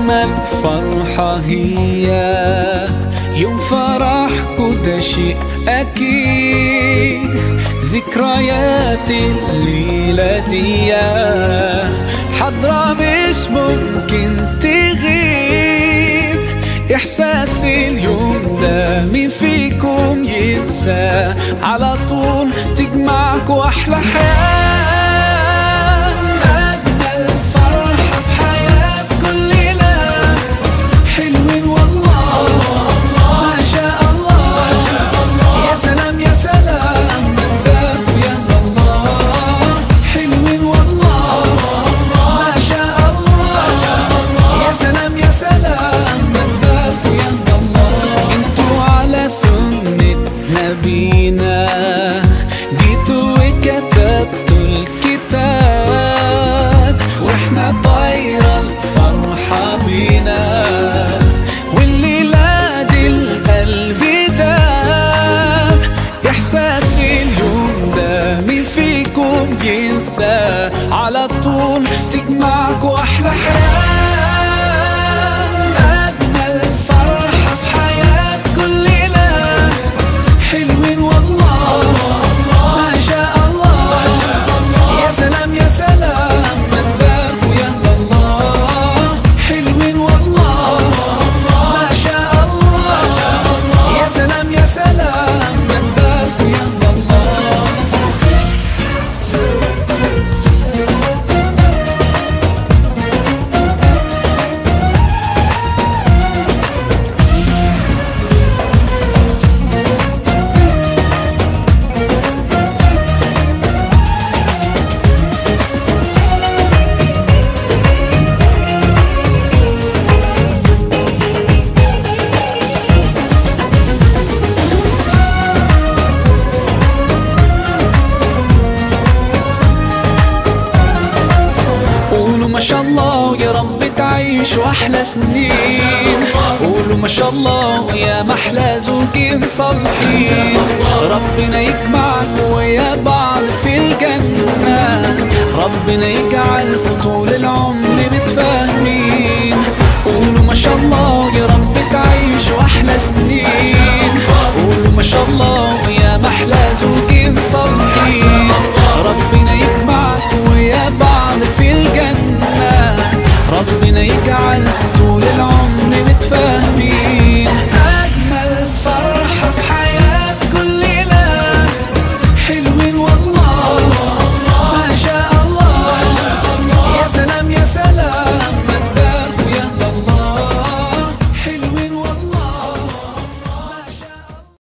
أجمل فرحة هي يوم فرحكوا، ده شيء أكيد. ذكريات الليلة دي حضرة مش ممكن تغيب. إحساس اليوم ده مين فيكم ينسى؟ على طول تجمعكوا أحلى حياة. أجمل فرحة في حياة كل ليلة، حلوين والله ما شاء الله. يا سلام يا سلام نداك ويا الله، حلوين والله ما شاء الله. يا سلام يا سلام نداك ويا الله. انتوا على سنة نبينا جيتوا وكتبتوا الكتاب، واحنا طايرة الفرحة بينا، والليلة دي القلب داب. إحساس اليوم ده مين فيكم ينسى؟ على طول تجمعكوا أحلى حياة. أجمل فرحة في حياة كل ليلة، حلوين والله ما شاء الله. يا سلام يا سلام نداك ويا الله، حلوين والله ما شاء الله. يا سلام يا سلام نداك ويا الله. قولوا ما شاء الله يا رب تعيشوا أحلى سنين. قولوا ما شاء الله يا محلى زوجين صالحين. ربنا يجمعكوا ويا بعض في الجنة، ربنا يجعلكوا طول العمر متفاهمين. قولوا ما شاء الله يا رب تعيشوا أحلى سنين. قولوا ما شاء الله يا محلى زوجين صالحين. ربنا